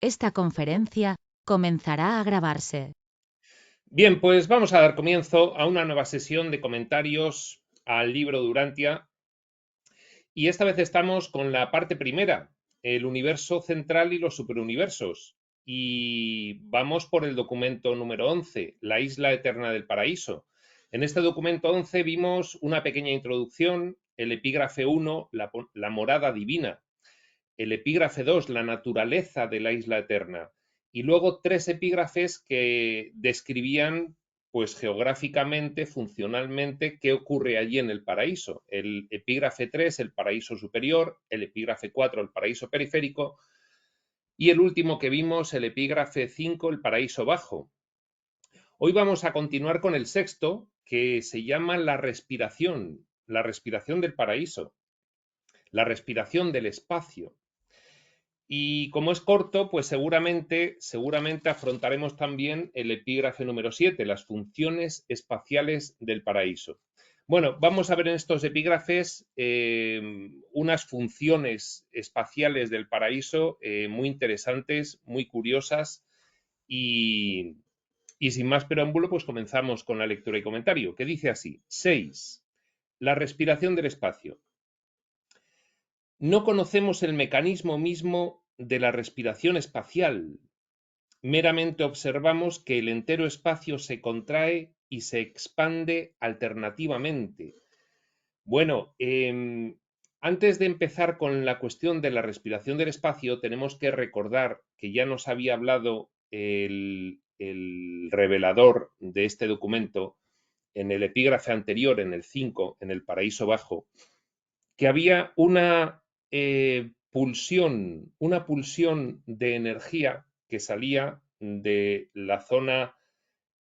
Esta conferencia comenzará a grabarse. Bien, pues vamos a dar comienzo a una nueva sesión de comentarios al libro de Urantia. Y esta vez estamos con la parte primera, el universo central y los superuniversos. Y vamos por el documento número 11, la isla eterna del paraíso. En este documento 11 vimos una pequeña introducción, el epígrafe 1, la morada divina, el epígrafe 2, la naturaleza de la isla eterna, y luego tres epígrafes que describían pues geográficamente, funcionalmente, qué ocurre allí en el paraíso. El epígrafe 3, el paraíso superior, el epígrafe 4, el paraíso periférico, y el último que vimos, el epígrafe 5, el paraíso bajo. Hoy vamos a continuar con el sexto, que se llama la respiración del paraíso, la respiración del espacio. Y como es corto, pues seguramente afrontaremos también el epígrafe número 7, las funciones espaciales del paraíso. Bueno, vamos a ver en estos epígrafes unas funciones espaciales del paraíso muy interesantes, muy curiosas y sin más preámbulo, pues comenzamos con la lectura y comentario, que dice así: 6. La respiración del espacio. No conocemos el mecanismo mismo de la respiración espacial. Meramente observamos que el entero espacio se contrae y se expande alternativamente. Bueno, antes de empezar con la cuestión de la respiración del espacio, tenemos que recordar que ya nos había hablado el revelador de este documento en el epígrafe anterior, en el 5, en el paraíso bajo, que había una pulsión de energía que salía de la zona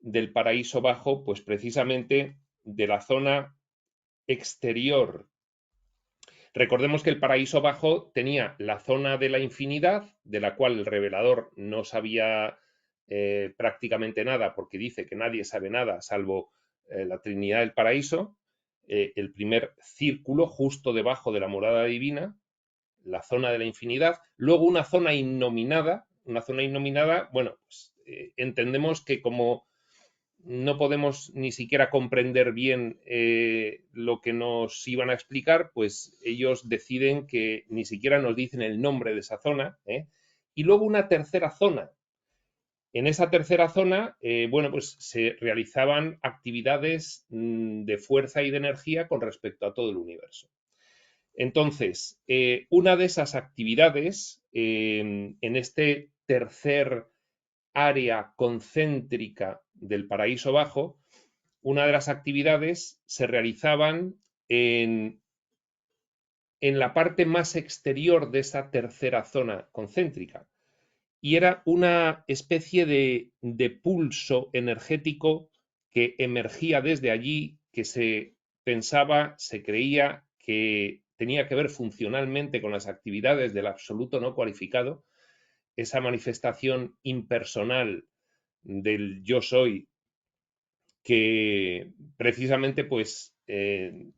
del paraíso bajo, pues precisamente de la zona exterior. Recordemos que el paraíso bajo tenía la zona de la infinidad, de la cual el revelador no sabía prácticamente nada, porque dice que nadie sabe nada salvo la Trinidad del paraíso, el primer círculo justo debajo de la morada divina, la zona de la infinidad, luego una zona innominada, bueno, pues entendemos que como no podemos ni siquiera comprender bien lo que nos iban a explicar, pues ellos deciden que ni siquiera nos dicen el nombre de esa zona, y luego una tercera zona. En esa tercera zona, bueno, pues se realizaban actividades de fuerza y de energía con respecto a todo el universo. Entonces, una de esas actividades en este tercer área concéntrica del paraíso bajo, una de las actividades se realizaban en la parte más exterior de esa tercera zona concéntrica. Y era una especie de pulso energético que emergía desde allí, que se pensaba, se creía que tenía que ver funcionalmente con las actividades del absoluto no cualificado, esa manifestación impersonal del yo soy, que precisamente pues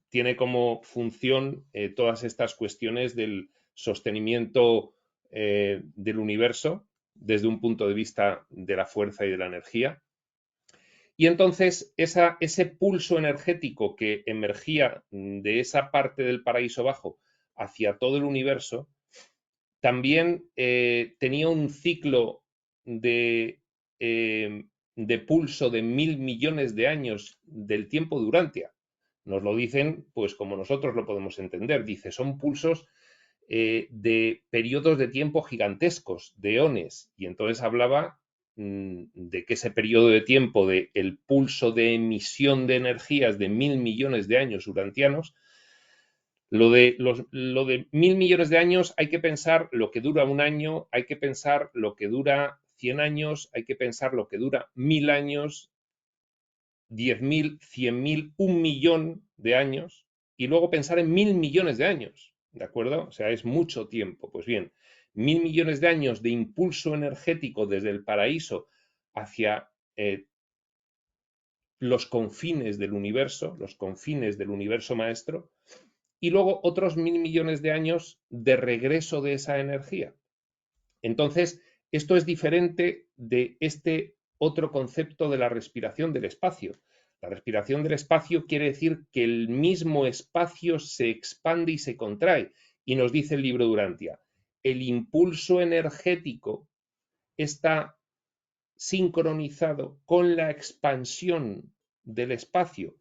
tiene como función todas estas cuestiones del sostenimiento del universo desde un punto de vista de la fuerza y de la energía. Y entonces ese pulso energético que emergía de esa parte del paraíso bajo hacia todo el universo, también tenía un ciclo de, de pulso de 1.000 millones de años del tiempo de Urantia. Nos lo dicen, pues como nosotros lo podemos entender. Dice, son pulsos de periodos de tiempo gigantescos, de eones. Y entonces hablaba de que ese periodo de tiempo, de el pulso de emisión de energías de 1.000 millones de años urantianos, lo de 1.000 millones de años hay que pensar lo que dura un año, hay que pensar lo que dura 100 años, hay que pensar lo que dura 1.000 años, 10.000, 100.000, 1.000.000 de años, y luego pensar en 1.000 millones de años, ¿de acuerdo? O sea, es mucho tiempo. Pues bien, 1.000 millones de años de impulso energético desde el paraíso hacia los confines del universo maestro, y luego otros 1.000 millones de años de regreso de esa energía. Entonces, Esto es diferente de este otro concepto de la respiración del espacio. La respiración del espacio quiere decir que el mismo espacio se expande y se contrae. Y nos dice el libro Durantia, el impulso energético está sincronizado con la expansión del espacio.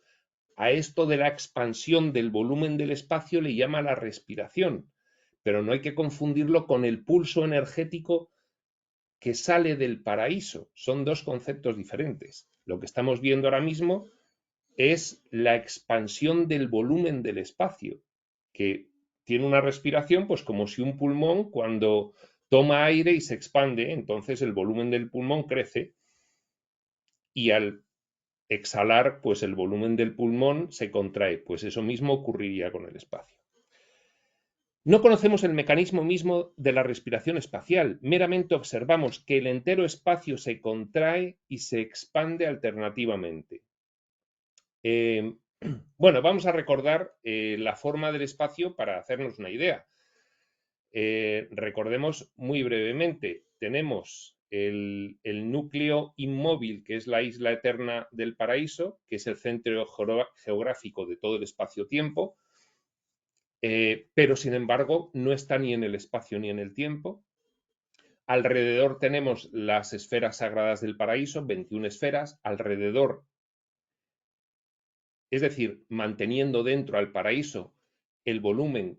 A esto de la expansión del volumen del espacio le llama la respiración, pero no hay que confundirlo con el pulso energético que sale del paraíso. Son dos conceptos diferentes. Lo que estamos viendo ahora mismo es la expansión del volumen del espacio, que tiene una respiración, pues como si un pulmón cuando toma aire y se expande, entonces el volumen del pulmón crece y al exhalar, pues el volumen del pulmón se contrae. Pues eso mismo ocurriría con el espacio. No conocemos el mecanismo mismo de la respiración espacial, meramente observamos que el entero espacio se contrae y se expande alternativamente. Bueno, vamos a recordar la forma del espacio para hacernos una idea. Recordemos muy brevemente, tenemos el núcleo inmóvil, que es la isla eterna del paraíso, que es el centro geográfico de todo el espacio-tiempo, pero sin embargo no está ni en el espacio ni en el tiempo. Alrededor tenemos las esferas sagradas del paraíso, 21 esferas, alrededor, es decir, manteniendo dentro al paraíso el volumen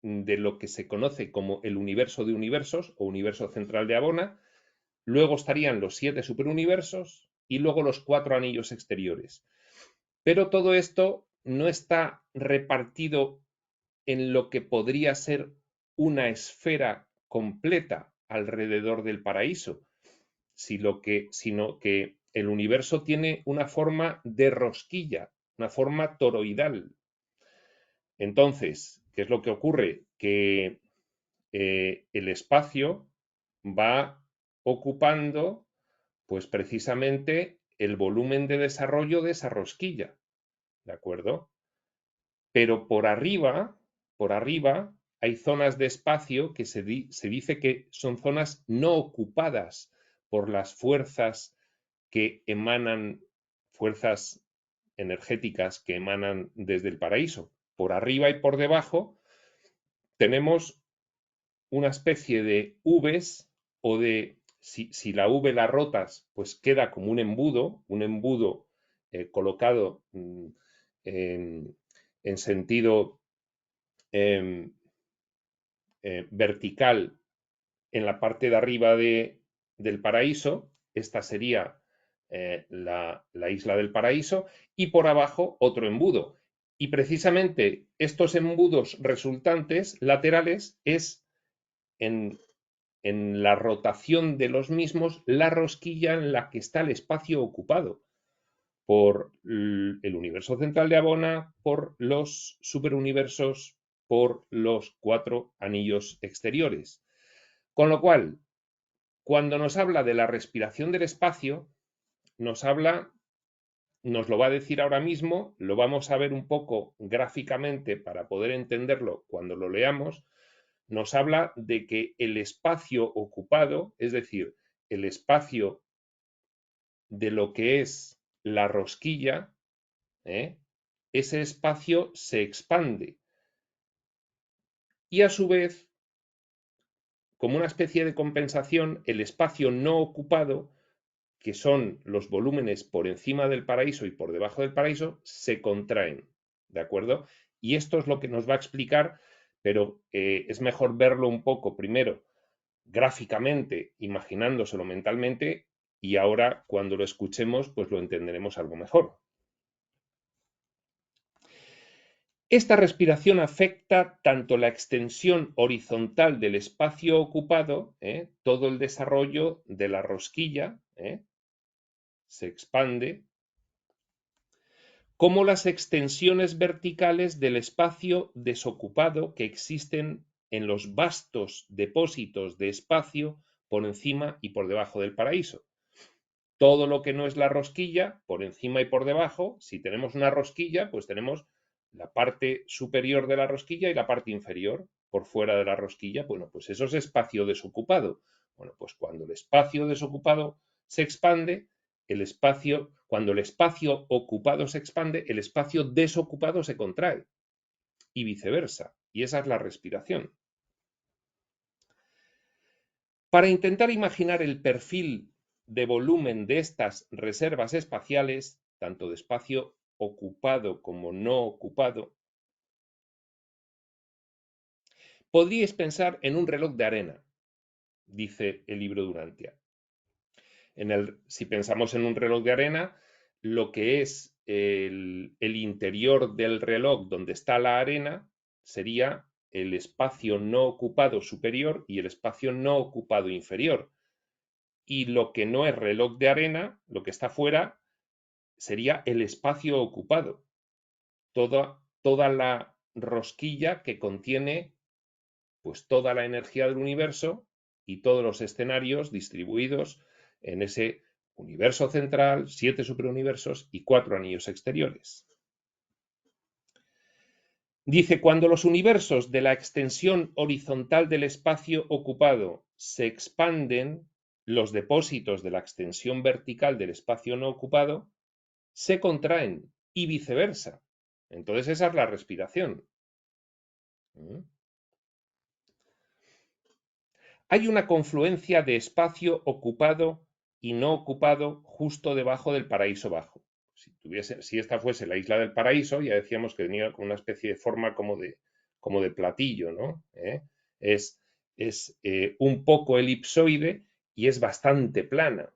de lo que se conoce como el universo de universos o universo central de Abona, luego estarían los 7 superuniversos y luego los 4 anillos exteriores. Pero todo esto no está repartido en lo que podría ser una esfera completa alrededor del paraíso, sino que el universo tiene una forma de rosquilla, una forma toroidal. Entonces, ¿qué es lo que ocurre? Que el espacio va ocupando, pues precisamente, el volumen de desarrollo de esa rosquilla, ¿de acuerdo? Pero por arriba hay zonas de espacio que se dice que son zonas no ocupadas por las fuerzas que emanan, fuerzas energéticas que emanan desde el paraíso. Por arriba y por debajo tenemos una especie de Vs o de, si la V la rotas, pues queda como un embudo colocado en sentido vertical en la parte de arriba del paraíso. Esta sería la isla del paraíso, y por abajo otro embudo. Y precisamente estos embudos resultantes laterales es en la rotación de los mismos la rosquilla en la que está el espacio ocupado por el universo central de Abona, por los superuniversos, por los 4 anillos exteriores. Con lo cual, cuando nos habla de la respiración del espacio, nos lo va a decir ahora mismo, lo vamos a ver un poco gráficamente para poder entenderlo cuando lo leamos. Nos habla de que el espacio ocupado, es decir, el espacio de lo que es la rosquilla, ese espacio se expande. Y a su vez, como una especie de compensación, el espacio no ocupado, que son los volúmenes por encima del paraíso y por debajo del paraíso, se contraen, ¿de acuerdo? Y esto es lo que nos va a explicar, pero es mejor verlo un poco primero gráficamente, imaginándoselo mentalmente, y ahora cuando lo escuchemos, pues lo entenderemos algo mejor. Esta respiración afecta tanto la extensión horizontal del espacio ocupado, todo el desarrollo de la rosquilla, se expande, como las extensiones verticales del espacio desocupado que existen en los vastos depósitos de espacio por encima y por debajo del paraíso. Todo lo que no es la rosquilla, por encima y por debajo, si tenemos una rosquilla, pues tenemos la parte superior de la rosquilla y la parte inferior. Por fuera de la rosquilla, bueno, pues eso es espacio desocupado. Bueno, pues cuando el espacio desocupado se expande, cuando el espacio ocupado se expande, el espacio desocupado se contrae y viceversa. Y esa es la respiración. Para intentar imaginar el perfil de volumen de estas reservas espaciales, tanto de espacio ocupado como no ocupado, podríais pensar en un reloj de arena, dice el libro Durantia. Si pensamos en un reloj de arena, lo que es el interior del reloj donde está la arena sería el espacio no ocupado superior y el espacio no ocupado inferior. Y lo que no es reloj de arena, lo que está fuera, sería el espacio ocupado. Toda la rosquilla que contiene pues toda la energía del universo y todos los escenarios distribuidos en ese universo central, 7 superuniversos y 4 anillos exteriores. Dice, cuando los universos de la extensión horizontal del espacio ocupado se expanden, los depósitos de la extensión vertical del espacio no ocupado se contraen y viceversa. Entonces esa es la respiración. Hay una confluencia de espacio ocupado y no ocupado justo debajo del paraíso bajo. Si esta fuese la isla del paraíso, ya decíamos que tenía una especie de forma como de platillo, ¿no? Es un poco elipsoide y es bastante plana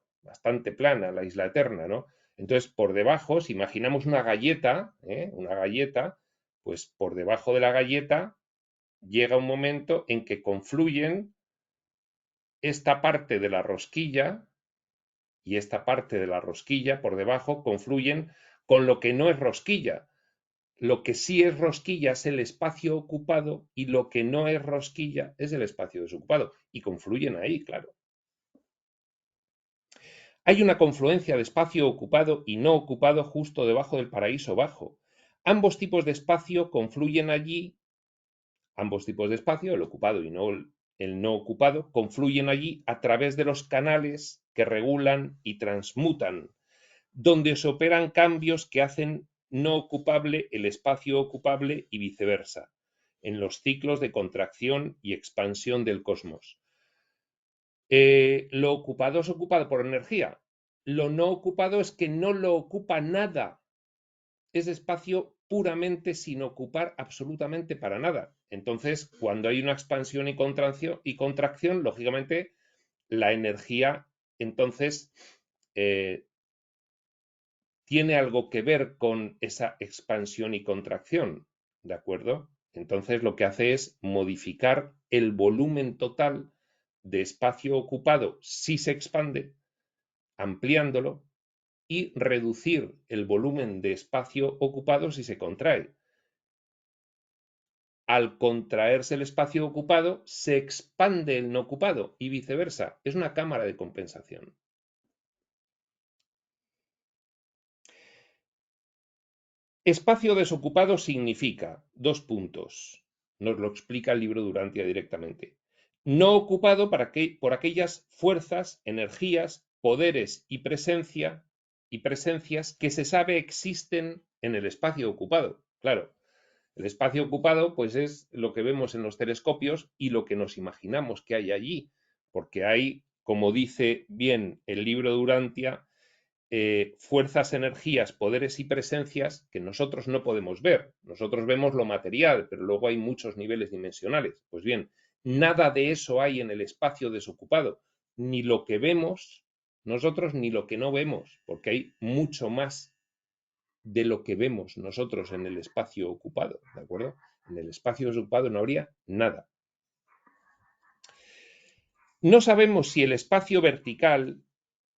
la isla eterna, ¿no? Entonces, por debajo, si imaginamos una galleta, pues por debajo de la galleta llega un momento en que confluyen esta parte de la rosquilla y esta parte de la rosquilla por debajo confluyen con lo que no es rosquilla. Lo que sí es rosquilla es el espacio ocupado y lo que no es rosquilla es el espacio desocupado. Y confluyen ahí, claro. Hay una confluencia de espacio ocupado y no ocupado justo debajo del paraíso bajo. Ambos tipos de espacio confluyen allí, ambos tipos de espacio, el ocupado y el no ocupado, confluyen allí a través de los canales que regulan y transmutan, donde se operan cambios que hacen no ocupable el espacio ocupable y viceversa, en los ciclos de contracción y expansión del cosmos. Lo ocupado es ocupado por energía. Lo no ocupado es que no lo ocupa nada. Es espacio puramente sin ocupar absolutamente para nada. Entonces, cuando hay una expansión y contracción, lógicamente, la energía, entonces, tiene algo que ver con esa expansión y contracción, ¿de acuerdo? Entonces, lo que hace es modificar el volumen total de espacio ocupado si se expande, ampliándolo, y reducir el volumen de espacio ocupado si se contrae. Al contraerse el espacio ocupado, se expande el no ocupado y viceversa. Es una cámara de compensación. Espacio desocupado significa, dos puntos, nos lo explica el libro Durantia directamente. No ocupado por aquellas fuerzas, energías, poderes y presencias que se sabe existen en el espacio ocupado. Claro, el espacio ocupado pues es lo que vemos en los telescopios y lo que nos imaginamos que hay allí, porque hay, como dice bien el libro Durantia, fuerzas, energías, poderes y presencias que nosotros no podemos ver. Nosotros vemos lo material, pero luego hay muchos niveles dimensionales. Pues bien, nada de eso hay en el espacio desocupado, ni lo que vemos nosotros ni lo que no vemos, porque hay mucho más de lo que vemos nosotros en el espacio ocupado, ¿de acuerdo? En el espacio desocupado no habría nada. No sabemos si el espacio vertical,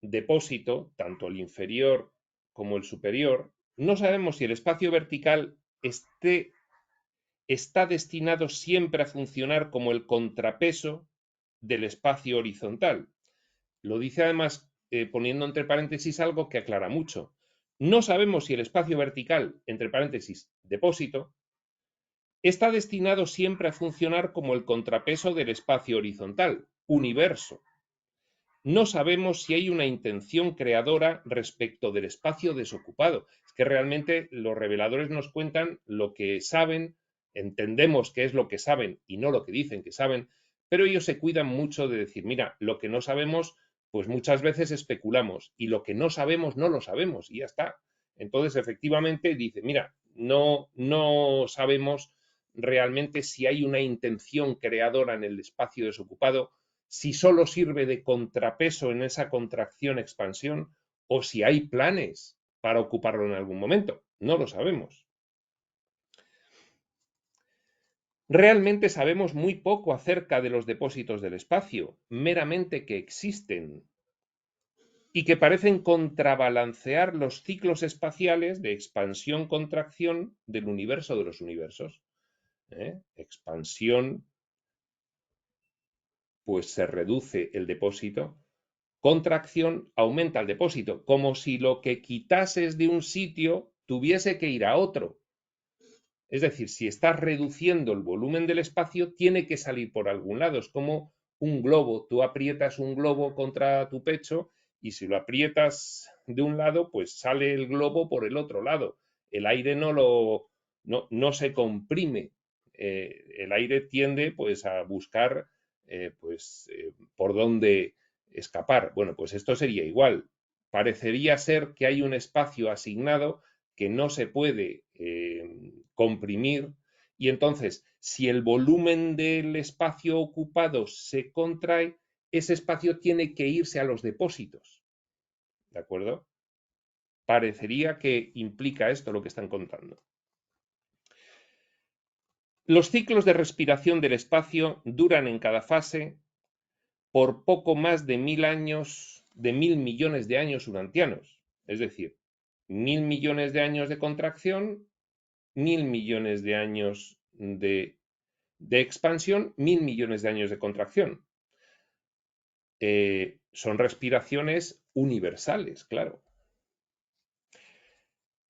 depósito, tanto el inferior como el superior, no sabemos si el espacio vertical está destinado siempre a funcionar como el contrapeso del espacio horizontal. Lo dice además poniendo entre paréntesis algo que aclara mucho. No sabemos si el espacio vertical, entre paréntesis, depósito, está destinado siempre a funcionar como el contrapeso del espacio horizontal, universo. no sabemos si hay una intención creadora respecto del espacio desocupado. Es que realmente los reveladores nos cuentan lo que saben, entendemos que es lo que saben y no lo que dicen que saben, pero ellos se cuidan mucho de decir, mira, lo que no sabemos, pues muchas veces especulamos y lo que no sabemos, no lo sabemos y ya está. Entonces, efectivamente, dice, mira, no sabemos realmente si hay una intención creadora en el espacio desocupado, si solo sirve de contrapeso en esa contracción-expansión o si hay planes para ocuparlo en algún momento. No lo sabemos. Realmente sabemos muy poco acerca de los depósitos del espacio, meramente que existen y que parecen contrabalancear los ciclos espaciales de expansión-contracción del universo de los universos. Expansión, pues se reduce el depósito. Contracción, aumenta el depósito, como si lo que quitases de un sitio tuviese que ir a otro. Es decir, si estás reduciendo el volumen del espacio, tiene que salir por algún lado. Es como un globo. Tú aprietas un globo contra tu pecho y si lo aprietas de un lado, pues sale el globo por el otro lado. El aire no se comprime. El aire tiende pues a buscar por dónde escapar. Bueno, pues esto sería igual. Parecería ser que hay un espacio asignado que no se puede comprimir y entonces si el volumen del espacio ocupado se contrae, ese espacio tiene que irse a los depósitos. ¿De acuerdo? Parecería que implica esto lo que están contando. Los ciclos de respiración del espacio duran en cada fase por poco más de 1000 años, de 1000 millones de años urantianos. Es decir, 1000 millones de años de contracción, 1000 millones de años de expansión, 1000 millones de años de contracción. Son respiraciones universales, claro.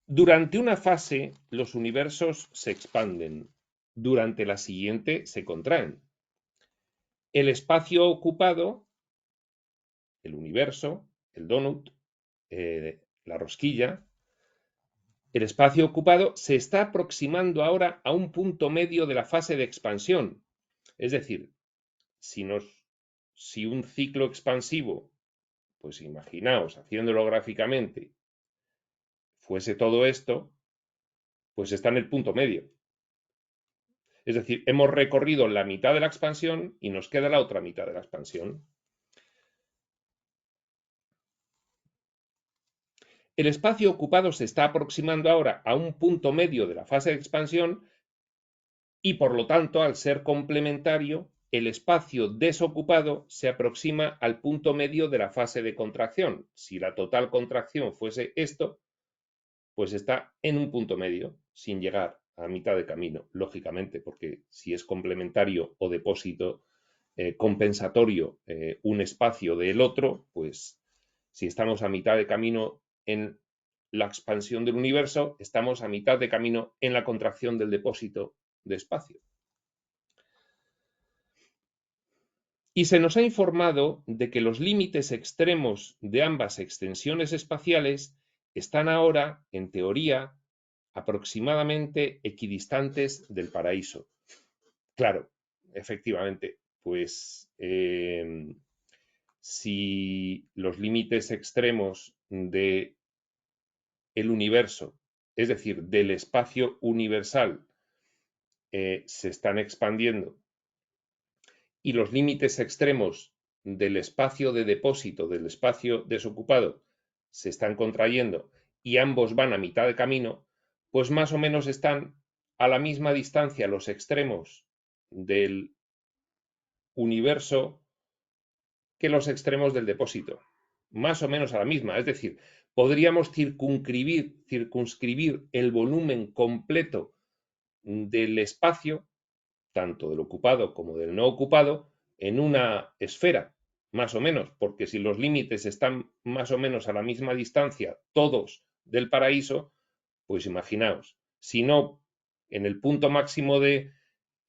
Durante una fase, los universos se expanden. Durante la siguiente, se contraen. El espacio ocupado, el universo, el donut, la rosquilla, el espacio ocupado se está aproximando ahora a un punto medio de la fase de expansión. Es decir, si un ciclo expansivo, pues imaginaos, haciéndolo gráficamente, fuese todo esto, pues está en el punto medio. Es decir, hemos recorrido la mitad de la expansión y nos queda la otra mitad de la expansión. El espacio ocupado se está aproximando ahora a un punto medio de la fase de expansión y, por lo tanto, al ser complementario, el espacio desocupado se aproxima al punto medio de la fase de contracción. Si la total contracción fuese esto, pues está en un punto medio, sin llegar a mitad de camino, lógicamente, porque si es complementario o depósito compensatorio un espacio del otro, pues si estamos a mitad de camino en la expansión del universo, estamos a mitad de camino en la contracción del depósito de espacio. Y se nos ha informado de que los límites extremos de ambas extensiones espaciales están ahora, en teoría, aproximadamente equidistantes del paraíso. Claro, efectivamente, pues si los límites extremos del universo, es decir, del espacio universal, se están expandiendo y los límites extremos del espacio de depósito, del espacio desocupado, se están contrayendo y ambos van a mitad de camino, pues más o menos están a la misma distancia los extremos del universo que los extremos del depósito. Más o menos a la misma. Es decir, podríamos circunscribir el volumen completo del espacio, tanto del ocupado como del no ocupado, en una esfera, más o menos, porque si los límites están más o menos a la misma distancia, todos del paraíso, pues imaginaos, si no en el punto máximo de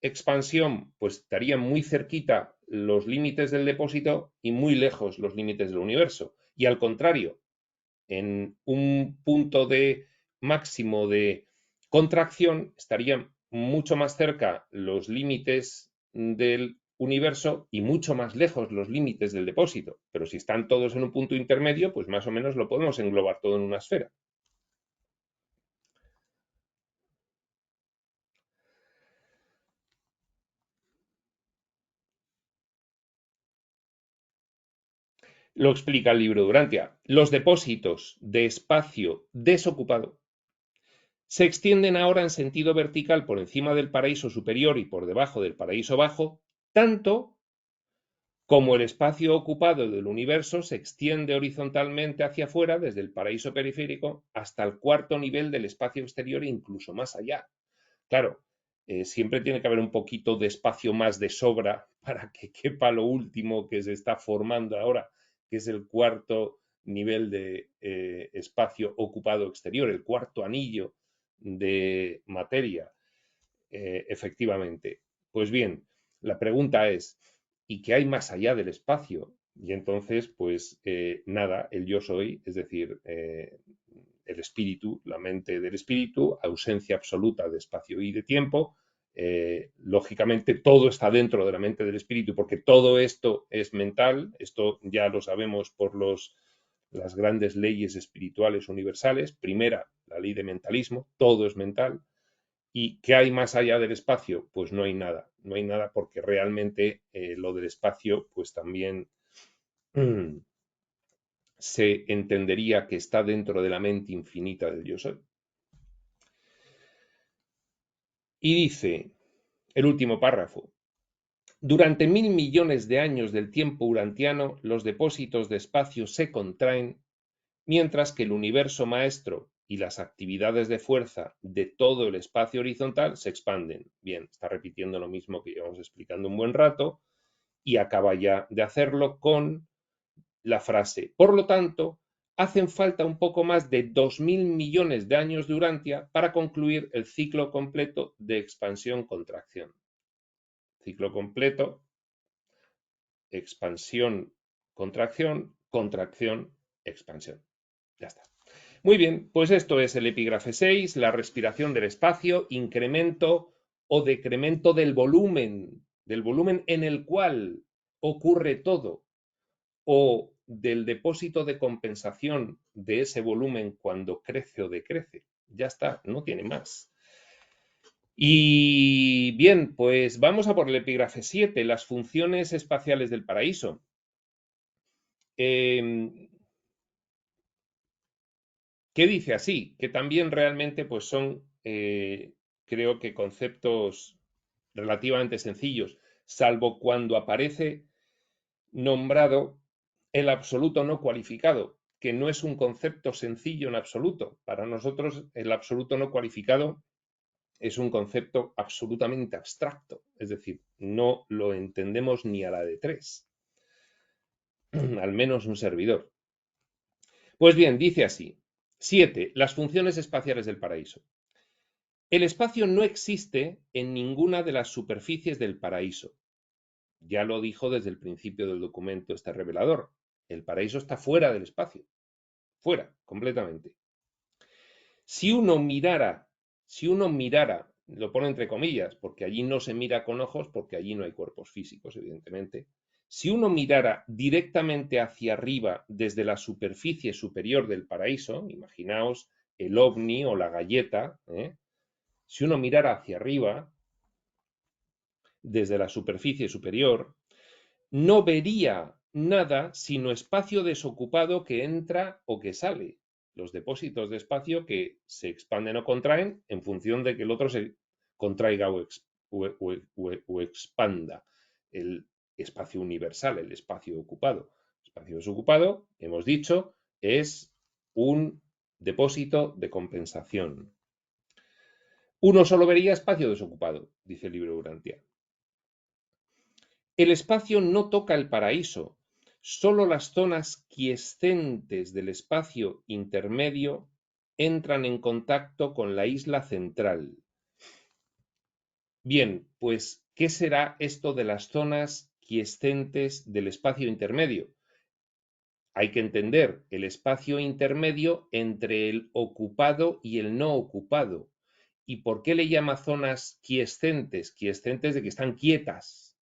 expansión, pues estarían muy cerquita los límites del depósito y muy lejos los límites del universo. Y al contrario, en un punto de máximo de contracción estarían mucho más cerca los límites del universo y mucho más lejos los límites del depósito. Pero si están todos en un punto intermedio, pues más o menos lo podemos englobar todo en una esfera. Lo explica el libro Durantia. Los depósitos de espacio desocupado se extienden ahora en sentido vertical por encima del paraíso superior y por debajo del paraíso bajo, tanto como el espacio ocupado del universo se extiende horizontalmente hacia afuera desde el paraíso periférico hasta el cuarto nivel del espacio exterior e incluso más allá. Claro, siempre tiene que haber un poquito de espacio más de sobra para que quepa lo último que se está formando ahora, que es el cuarto nivel de espacio ocupado exterior, el cuarto anillo de materia, efectivamente. Pues bien, la pregunta es, ¿y qué hay más allá del espacio? Y entonces, pues nada, el yo soy, es decir, el espíritu, la mente del espíritu, ausencia absoluta de espacio y de tiempo. Lógicamente, todo está dentro de la mente del espíritu porque todo esto es mental, esto ya lo sabemos por las grandes leyes espirituales universales. Primera, la ley de mentalismo, todo es mental. ¿Y qué hay más allá del espacio? Pues no hay nada, no hay nada porque realmente lo del espacio pues también se entendería que está dentro de la mente infinita del yo soy. Y dice el último párrafo, durante 1.000 millones de años del tiempo urantiano los depósitos de espacio se contraen mientras que el universo maestro y las actividades de fuerza de todo el espacio horizontal se expanden. Bien, está repitiendo lo mismo que llevamos explicando un buen rato y acaba ya de hacerlo con la frase. Por lo tanto, hacen falta un poco más de 2.000 millones de años de Urantia para concluir el ciclo completo de expansión-contracción. Ciclo completo, expansión, contracción, contracción, expansión. Ya está. Muy bien, pues esto es el epígrafe 6, la respiración del espacio, incremento o decremento del volumen en el cual ocurre todo, o del depósito de compensación de ese volumen cuando crece o decrece. Ya está, no tiene más. Y bien, pues vamos a por el epígrafe 7, las funciones espaciales del paraíso. ¿Qué dice así? Que también realmente pues son, creo que conceptos relativamente sencillos, salvo cuando aparece nombrado el absoluto no cualificado, que no es un concepto sencillo en absoluto. Para nosotros el absoluto no cualificado es un concepto absolutamente abstracto, es decir, no lo entendemos ni a la de tres, al menos un servidor. Pues bien, dice así. 7. Las funciones espaciales del paraíso. El espacio no existe en ninguna de las superficies del paraíso. Ya lo dijo desde el principio del documento este revelador. El paraíso está fuera del espacio. Fuera, completamente. Si uno mirara, lo pone entre comillas, porque allí no se mira con ojos, porque allí no hay cuerpos físicos, evidentemente. Si uno mirara directamente hacia arriba desde la superficie superior del paraíso, imaginaos el ovni o la galleta, si uno mirara hacia arriba desde la superficie superior, no vería nada sino espacio desocupado que entra o que sale. Los depósitos de espacio que se expanden o contraen en función de que el otro se contraiga o expanda. El espacio universal, el espacio ocupado. El espacio desocupado, hemos dicho, es un depósito de compensación. Uno solo vería espacio desocupado, dice el libro Urantia. El espacio no toca el paraíso, solo las zonas quiescentes del espacio intermedio entran en contacto con la isla central. Bien, pues, ¿qué será esto de las zonas quiescentes del espacio intermedio? Hay que entender el espacio intermedio entre el ocupado y el no ocupado. ¿Y por qué le llama zonas quiescentes? Quiescentes de que están quietas.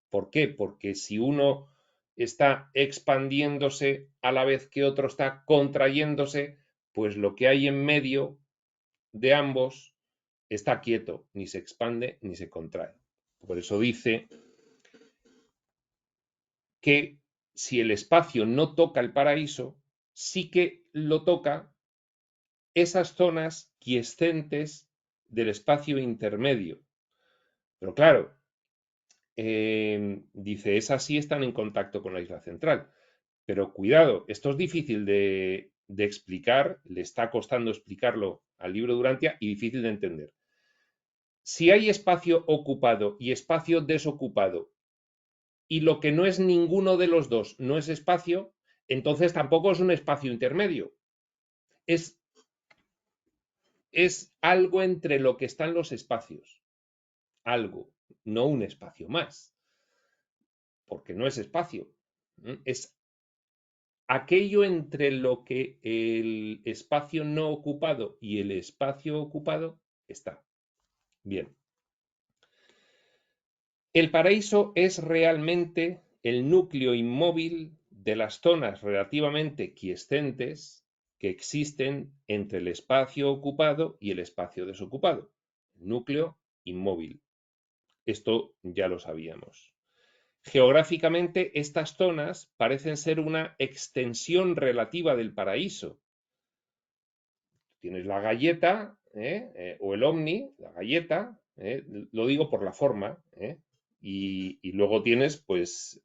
¿Por qué? Porque si uno está expandiéndose a la vez que otro está contrayéndose, pues lo que hay en medio de ambos está quieto, ni se expande ni se contrae. Por eso dice que si el espacio no toca el paraíso, sí que lo toca esas zonas quiescentes del espacio intermedio. Pero claro, dice, esas sí están en contacto con la isla central. Pero cuidado, esto es difícil de explicar, le está costando explicarlo al libro Durantia y difícil de entender. Si hay espacio ocupado y espacio desocupado y lo que no es ninguno de los dos no es espacio, entonces tampoco es un espacio intermedio. Es, es algo entre lo que están los espacios. Algo, no un espacio más, porque no es espacio. Es aquello entre lo que el espacio no ocupado y el espacio ocupado está. Bien. El paraíso es realmente el núcleo inmóvil de las zonas relativamente quiescentes que existen entre el espacio ocupado y el espacio desocupado. Núcleo inmóvil. Esto ya lo sabíamos. Geográficamente, estas zonas parecen ser una extensión relativa del paraíso. Tienes la galleta o el ovni, la galleta, lo digo por la forma, y luego tienes, pues,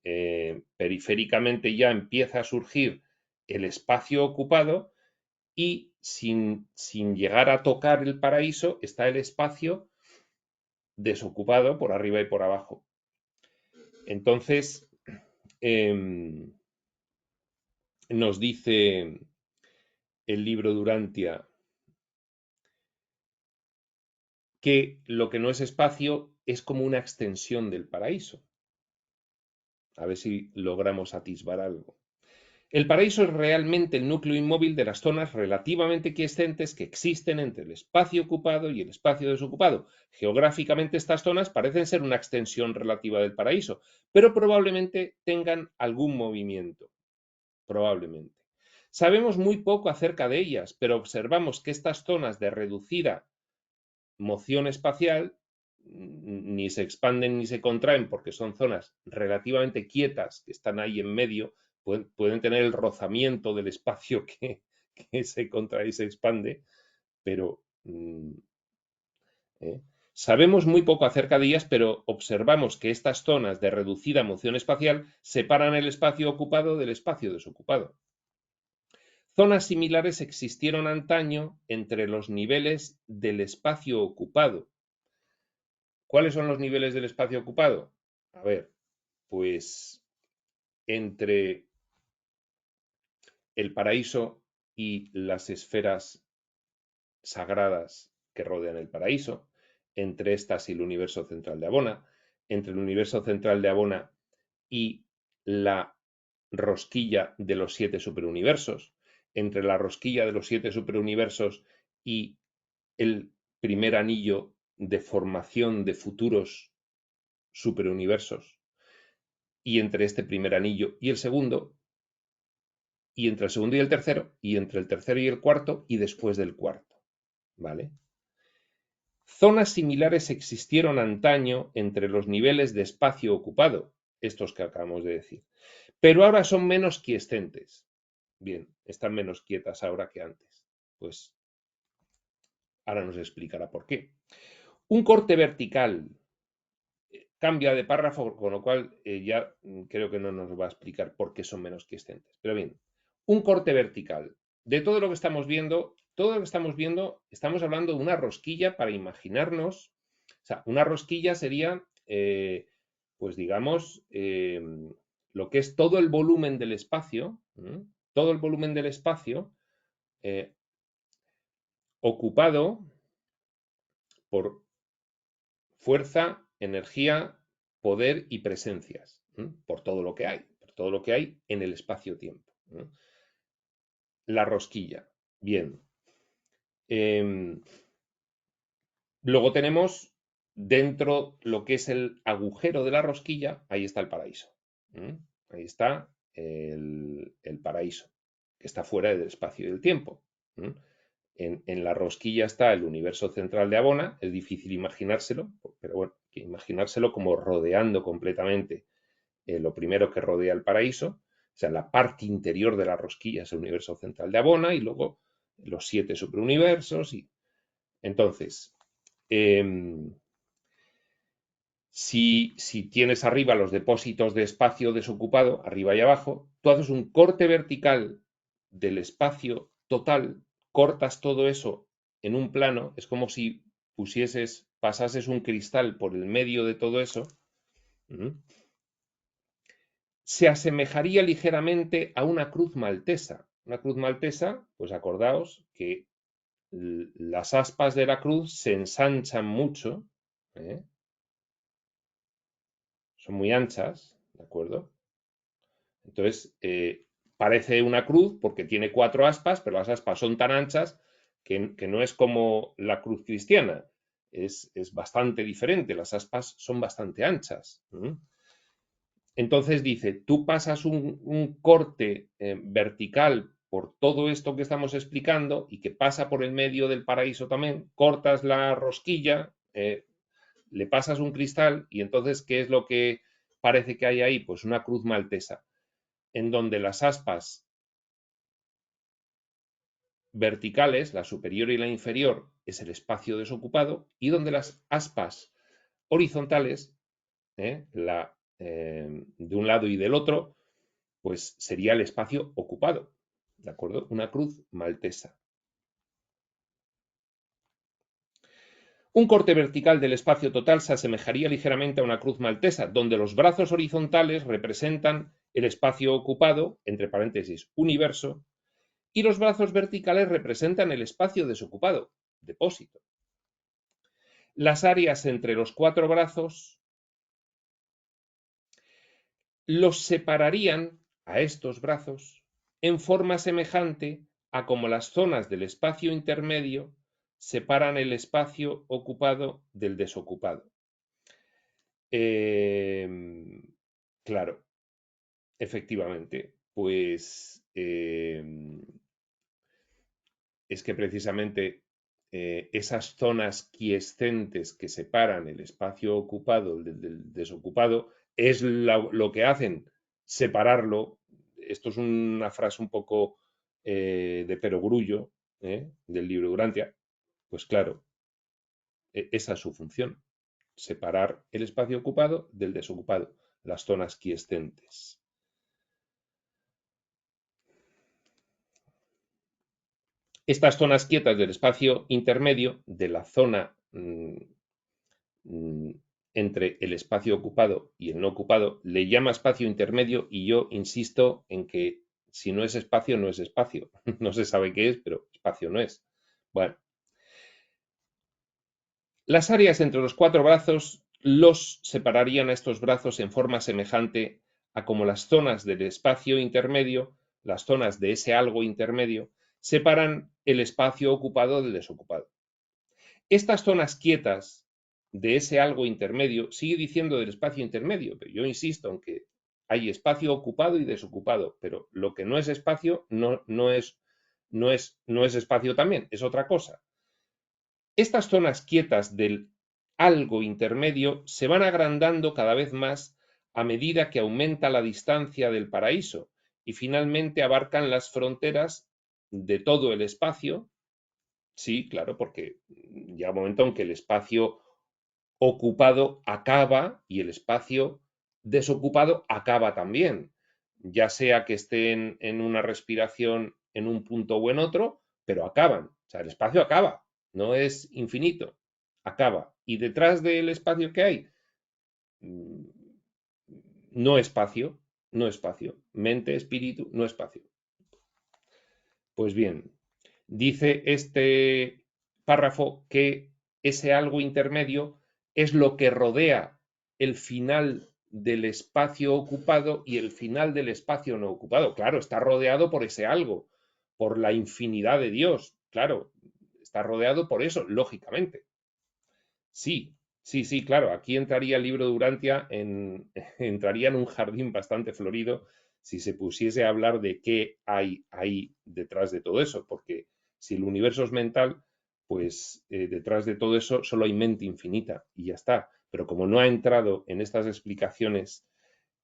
periféricamente ya empieza a surgir el espacio ocupado y sin llegar a tocar el paraíso está el espacio desocupado por arriba y por abajo. Entonces, nos dice el libro Durantia que lo que no es espacio es como una extensión del paraíso. A ver si logramos atisbar algo. El paraíso es realmente el núcleo inmóvil de las zonas relativamente quiescentes que existen entre el espacio ocupado y el espacio desocupado. Geográficamente estas zonas parecen ser una extensión relativa del paraíso, pero probablemente tengan algún movimiento. Probablemente. Sabemos muy poco acerca de ellas, pero observamos que estas zonas de reducida moción espacial ni se expanden ni se contraen porque son zonas relativamente quietas que están ahí en medio, pueden tener el rozamiento del espacio que se contrae y se expande, pero sabemos muy poco acerca de ellas, pero observamos que estas zonas de reducida moción espacial separan el espacio ocupado del espacio desocupado. Zonas similares existieron antaño entre los niveles del espacio ocupado. ¿Cuáles son los niveles del espacio ocupado? A ver, pues entre el paraíso y las esferas sagradas que rodean el paraíso, entre estas y el universo central de Abona, entre el universo central de Abona y la rosquilla de los 7 superuniversos, entre la rosquilla de los 7 superuniversos y el primer anillo de formación de futuros superuniversos, y entre este primer anillo y el segundo, y entre el segundo y el tercero, y entre el tercero y el cuarto, y después del cuarto. ¿Vale? Zonas similares existieron antaño entre los niveles de espacio ocupado, estos que acabamos de decir, pero ahora son menos quiescentes. Bien, están menos quietas ahora que antes. Pues ahora nos explicará por qué. Un corte vertical cambia de párrafo, con lo cual ya creo que no nos va a explicar por qué son menos quiescentes. Pero bien, un corte vertical. De todo lo que estamos viendo, estamos hablando de una rosquilla para imaginarnos. O sea, una rosquilla sería, pues digamos, lo que es todo el volumen del espacio, todo el volumen del espacio ocupado por fuerza, energía, poder y presencias, por todo lo que hay en el espacio-tiempo. La rosquilla. Bien. Luego tenemos dentro lo que es el agujero de la rosquilla, ahí está el paraíso. Ahí está el paraíso, que está fuera del espacio y del tiempo. En la rosquilla está el universo central de Abona, es difícil imaginárselo, pero bueno, hay que imaginárselo como rodeando completamente lo primero que rodea el paraíso, o sea, la parte interior de la rosquilla es el universo central de Abona y luego los 7 superuniversos. Entonces, si tienes arriba los depósitos de espacio desocupado, arriba y abajo, tú haces un corte vertical del espacio total, cortas todo eso en un plano, es como si pasases un cristal por el medio de todo eso, se asemejaría ligeramente a una cruz maltesa. Una cruz maltesa, pues acordaos que las aspas de la cruz se ensanchan mucho, son muy anchas, ¿de acuerdo? Entonces, parece una cruz porque tiene 4 aspas, pero las aspas son tan anchas que no es como la cruz cristiana, es bastante diferente, las aspas son bastante anchas. Entonces dice, tú pasas un corte vertical por todo esto que estamos explicando y que pasa por el medio del paraíso también, cortas la rosquilla, le pasas un cristal y entonces, ¿qué es lo que parece que hay ahí? Pues una cruz maltesa, en donde las aspas verticales, la superior y la inferior, es el espacio desocupado, y donde las aspas horizontales, de un lado y del otro, pues sería el espacio ocupado, ¿de acuerdo? Una cruz maltesa. Un corte vertical del espacio total se asemejaría ligeramente a una cruz maltesa, donde los brazos horizontales representan el espacio ocupado, entre paréntesis, universo, y los brazos verticales representan el espacio desocupado, depósito. Las áreas entre los 4 brazos los separarían a estos brazos en forma semejante a como las zonas del espacio intermedio separan el espacio ocupado del desocupado. Claro, efectivamente, pues es que precisamente esas zonas quiescentes que separan el espacio ocupado del desocupado es lo que hacen separarlo. Esto es una frase un poco de perogrullo, del libro Durantia. Pues claro, esa es su función, separar el espacio ocupado del desocupado, las zonas quiescentes. Estas zonas quietas del espacio intermedio, de la zona entre el espacio ocupado y el no ocupado, le llama espacio intermedio y yo insisto en que si no es espacio, no es espacio. No se sabe qué es, pero espacio no es. Bueno. Las áreas entre los 4 brazos los separarían a estos brazos en forma semejante a como las zonas del espacio intermedio, las zonas de ese algo intermedio, separan el espacio ocupado del desocupado. Estas zonas quietas de ese algo intermedio, sigue diciendo del espacio intermedio, pero yo insisto en que hay espacio ocupado y desocupado, pero lo que no es espacio no es espacio también, es otra cosa. Estas zonas quietas del algo intermedio se van agrandando cada vez más a medida que aumenta la distancia del paraíso y finalmente abarcan las fronteras de todo el espacio. Sí, claro, porque llega un momento en que el espacio ocupado acaba y el espacio desocupado acaba también, ya sea que estén en una respiración en un punto o en otro, pero acaban. O sea, el espacio acaba, no es infinito, acaba. Y detrás del espacio que hay, no espacio, no espacio. Mente, espíritu, no espacio. Pues bien, dice este párrafo que ese algo intermedio es lo que rodea el final del espacio ocupado y el final del espacio no ocupado. Claro, está rodeado por ese algo, por la infinidad de Dios. Claro, está rodeado por eso, lógicamente. Sí, sí, claro. Aquí entraría el libro de Urantia entraría en un jardín bastante florido si se pusiese a hablar de qué hay ahí detrás de todo eso, porque si el universo es mental, pues detrás de todo eso solo hay mente infinita y ya está. Pero como no ha entrado en estas explicaciones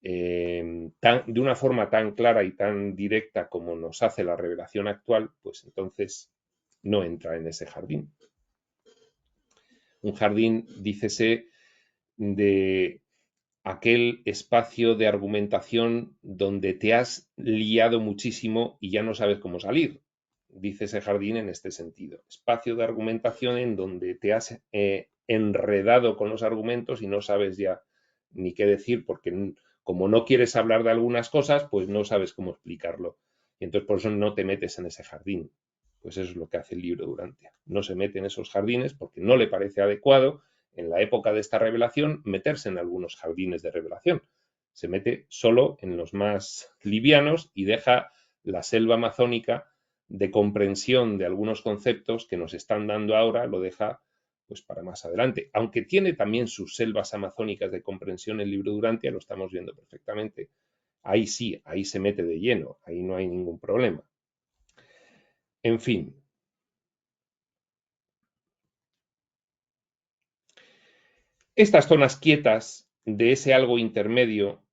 de una forma tan clara y tan directa como nos hace la revelación actual, pues entonces no entra en ese jardín. Un jardín, dícese, de aquel espacio de argumentación donde te has liado muchísimo y ya no sabes cómo salir. Dice ese jardín en este sentido. Espacio de argumentación en donde te has enredado con los argumentos y no sabes ya ni qué decir porque como no quieres hablar de algunas cosas, pues no sabes cómo explicarlo. Y entonces por eso no te metes en ese jardín. Pues eso es lo que hace el libro de Urantia. No se mete en esos jardines porque no le parece adecuado en la época de esta revelación meterse en algunos jardines de revelación. Se mete solo en los más livianos y deja la selva amazónica de comprensión de algunos conceptos que nos están dando ahora, lo deja pues para más adelante. Aunque tiene también sus selvas amazónicas de comprensión el libro de Urantia, lo estamos viendo perfectamente. Ahí sí, ahí se mete de lleno, ahí no hay ningún problema. En fin. Estas zonas quietas de ese algo intermedio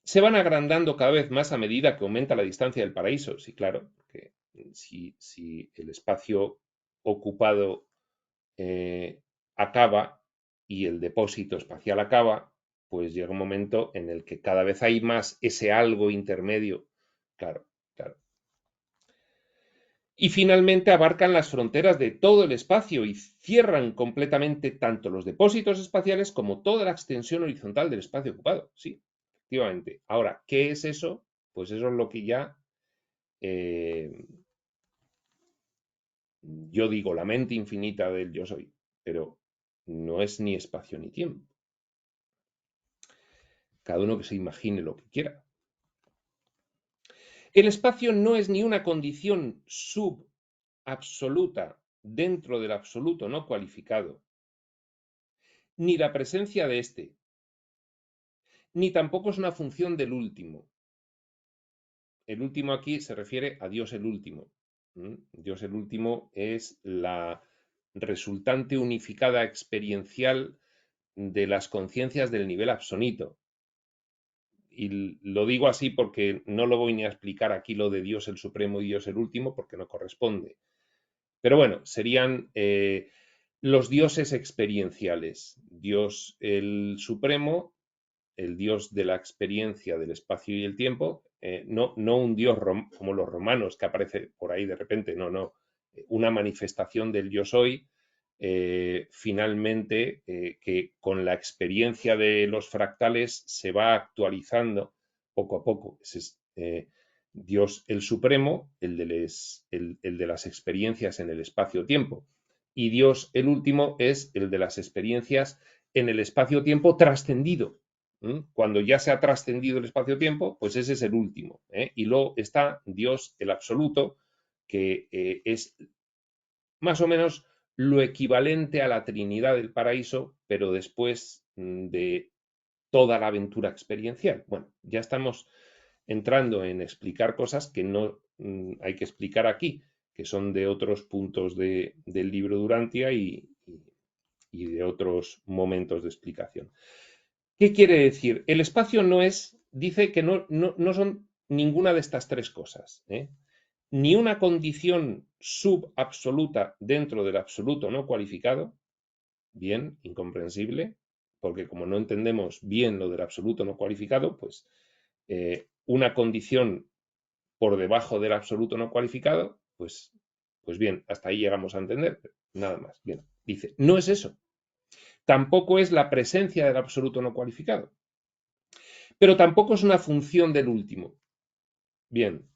se van agrandando cada vez más a medida que aumenta la distancia del paraíso. Sí, claro, porque si el espacio ocupado acaba y el depósito espacial acaba, pues llega un momento en el que cada vez hay más ese algo intermedio. Claro, claro. Y finalmente abarcan las fronteras de todo el espacio y cierran completamente tanto los depósitos espaciales como toda la extensión horizontal del espacio ocupado. Sí, efectivamente. Ahora, ¿qué es eso? Pues eso es lo que ya yo digo, la mente infinita del yo soy, pero no es ni espacio ni tiempo. Cada uno que se imagine lo que quiera. El espacio no es ni una condición subabsoluta dentro del absoluto no cualificado, ni la presencia de éste, ni tampoco es una función del último. El último aquí se refiere a Dios el último. Dios el último es la resultante unificada experiencial de las conciencias del nivel absonito. Y lo digo así porque no lo voy ni a explicar aquí lo de Dios el Supremo y Dios el Último, porque no corresponde. Pero bueno, serían los dioses experienciales. Dios el Supremo, el Dios de la experiencia del espacio y el tiempo, no un Dios como los romanos que aparece por ahí de repente, no. Una manifestación del yo soy, finalmente, que con la experiencia de los fractales se va actualizando poco a poco. Ese es Dios el Supremo, el de las experiencias en el espacio-tiempo. Y Dios el último es el de las experiencias en el espacio-tiempo trascendido. Cuando ya se ha trascendido el espacio-tiempo, pues ese es el último. Y luego está Dios el absoluto, que es más o menos lo equivalente a la Trinidad del Paraíso, pero después de toda la aventura experiencial. Bueno, ya estamos entrando en explicar cosas que no hay que explicar aquí, que son de otros puntos del libro de Urantia y de otros momentos de explicación. ¿Qué quiere decir? El espacio no es, dice que no son ninguna de estas tres cosas, ni una condición subabsoluta dentro del absoluto no cualificado, bien, incomprensible, porque como no entendemos bien lo del absoluto no cualificado, pues una condición por debajo del absoluto no cualificado, pues bien, hasta ahí llegamos a entender, nada más. Bien, dice, no es eso. Tampoco es la presencia del absoluto no cualificado. Pero tampoco es una función del último. Bien,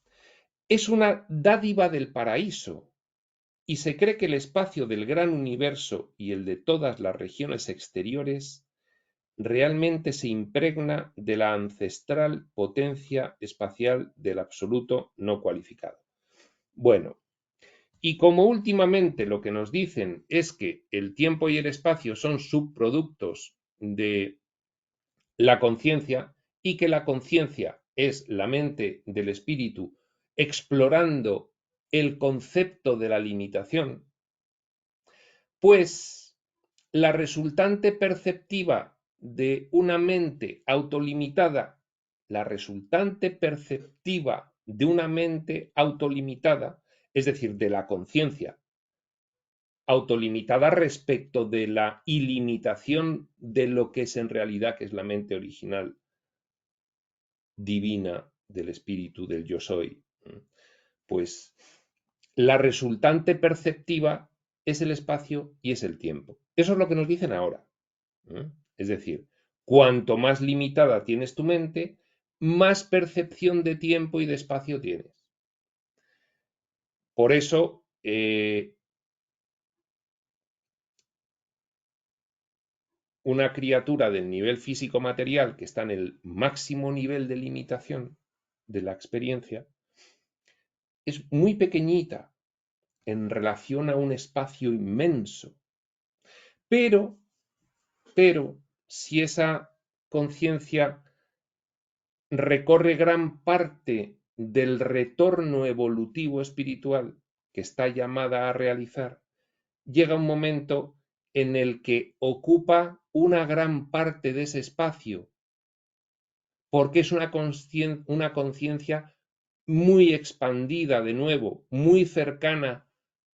es una dádiva del paraíso. y se cree que el espacio del gran universo y el de todas las regiones exteriores realmente se impregna de la ancestral potencia espacial del absoluto no cualificado. Bueno, y como últimamente lo que nos dicen es que el tiempo y el espacio son subproductos de la conciencia y que la conciencia es la mente del espíritu explorando el concepto de la limitación, pues la resultante perceptiva de una mente autolimitada, la resultante perceptiva de una mente autolimitada, es decir, de la conciencia autolimitada respecto de la ilimitación de lo que es en realidad, que es la mente original divina del espíritu del yo soy, pues la resultante perceptiva es el espacio y es el tiempo. Eso es lo que nos dicen ahora. Es decir, cuanto más limitada tienes tu mente, más percepción de tiempo y de espacio tienes. Por eso, una criatura del nivel físico-material que está en el máximo nivel de limitación de la experiencia, es muy pequeñita en relación a un espacio inmenso. Pero, si esa conciencia recorre gran parte del retorno evolutivo espiritual que está llamada a realizar, llega un momento en el que ocupa una gran parte de ese espacio, porque es una conciencia muy expandida de nuevo, muy cercana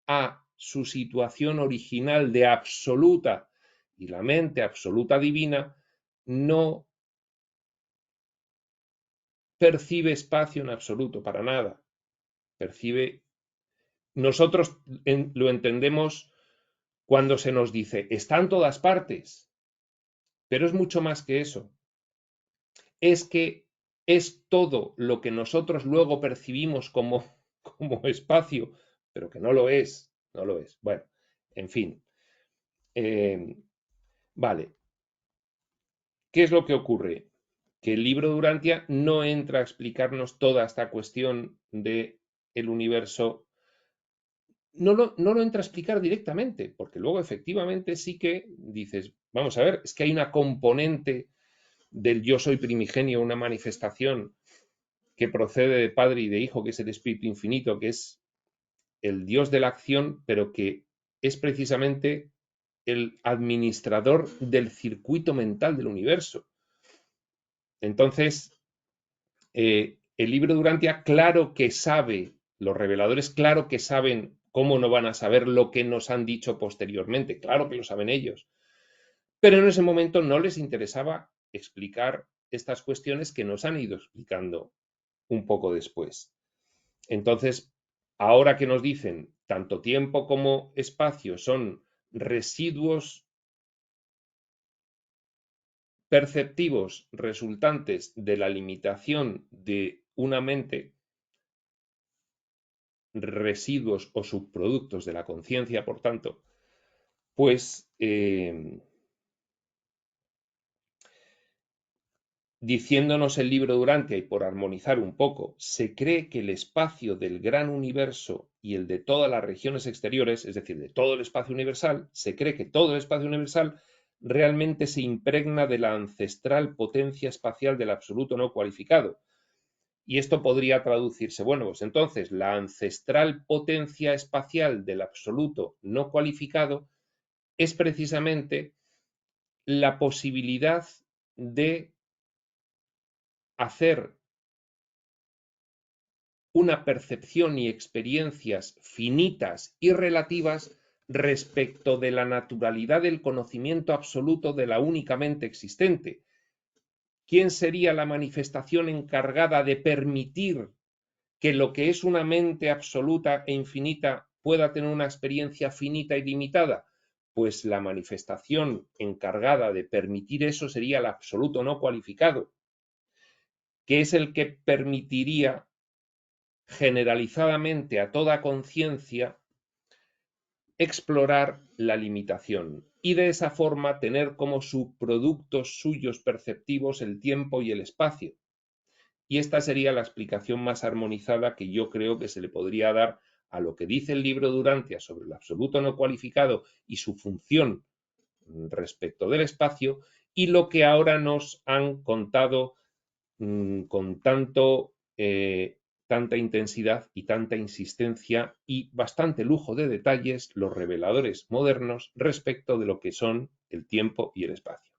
a su situación original de absoluta, y la mente absoluta divina no percibe espacio en absoluto, para nada. Percibe, nosotros lo entendemos cuando se nos dice, está en todas partes, pero es mucho más que eso. Es que es todo lo que nosotros luego percibimos como espacio, pero que no lo es, no lo es. Bueno, en fin. Vale. ¿Qué es lo que ocurre? Que el libro de Urantia no entra a explicarnos toda esta cuestión del universo, no lo entra a explicar directamente, porque luego efectivamente sí que dices, vamos a ver, es que hay una componente del yo soy primigenio, una manifestación que procede de Padre y de Hijo, que es el Espíritu Infinito, que es el Dios de la acción, pero que es precisamente el administrador del circuito mental del universo. Entonces, el libro de Urantia, claro que sabe, los reveladores, claro que saben cómo no van a saber lo que nos han dicho posteriormente, claro que lo saben ellos, pero en ese momento no les interesaba explicar estas cuestiones que nos han ido explicando un poco después. Entonces, ahora que nos dicen tanto tiempo como espacio son residuos perceptivos resultantes de la limitación de una mente, residuos o subproductos de la conciencia, por tanto, pues diciéndonos el libro de Urantia, y por armonizar un poco, se cree que el espacio del gran universo y el de todas las regiones exteriores, es decir, de todo el espacio universal, se cree que todo el espacio universal realmente se impregna de la ancestral potencia espacial del absoluto no cualificado. Y esto podría traducirse, bueno, pues entonces la ancestral potencia espacial del absoluto no cualificado es precisamente la posibilidad de hacer una percepción y experiencias finitas y relativas respecto de la naturalidad del conocimiento absoluto de la única mente existente. ¿Quién sería la manifestación encargada de permitir que lo que es una mente absoluta e infinita pueda tener una experiencia finita y limitada? Pues la manifestación encargada de permitir eso sería el absoluto no cualificado, que es el que permitiría generalizadamente a toda conciencia explorar la limitación y de esa forma tener como subproductos suyos perceptivos el tiempo y el espacio. Y esta sería la explicación más armonizada que yo creo que se le podría dar a lo que dice el libro de Urantia sobre el absoluto no cualificado y su función respecto del espacio, y lo que ahora nos han contado con tanta intensidad y tanta insistencia y bastante lujo de detalles los reveladores modernos respecto de lo que son el tiempo y el espacio.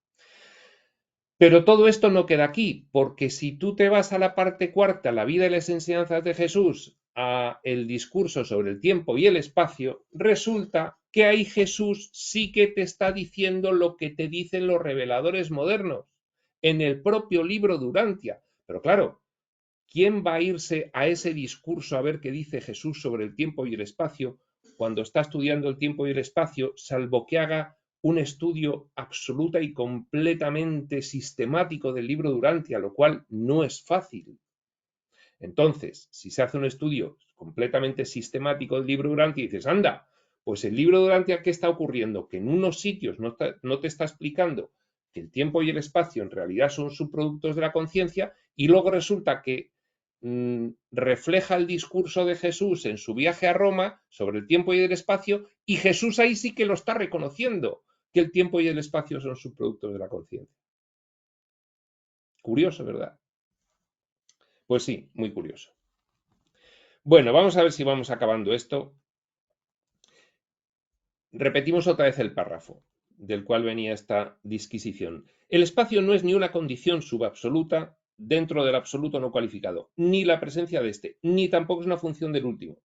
Pero todo esto no queda aquí, porque si tú te vas a la parte cuarta, la vida y las enseñanzas de Jesús, a el discurso sobre el tiempo y el espacio, resulta que ahí Jesús sí que te está diciendo lo que te dicen los reveladores modernos en el propio libro de Urantia. Pero claro, ¿quién va a irse a ese discurso a ver qué dice Jesús sobre el tiempo y el espacio cuando está estudiando el tiempo y el espacio, salvo que haga un estudio absoluta y completamente sistemático del libro de Urantia, lo cual no es fácil? Entonces, si se hace un estudio completamente sistemático del libro de Urantia y dices, anda, pues el libro de Urantia, ¿qué está ocurriendo? Que en unos sitios no te está explicando que el tiempo y el espacio en realidad son subproductos de la conciencia, y luego resulta que refleja el discurso de Jesús en su viaje a Roma sobre el tiempo y el espacio, y Jesús ahí sí que lo está reconociendo, que el tiempo y el espacio son subproductos de la conciencia. Curioso, ¿verdad? Pues sí, muy curioso. Bueno, vamos a ver si vamos acabando esto. Repetimos otra vez el párrafo del cual venía esta disquisición. El espacio no es ni una condición subabsoluta dentro del absoluto no cualificado, ni la presencia de este, ni tampoco es una función del último.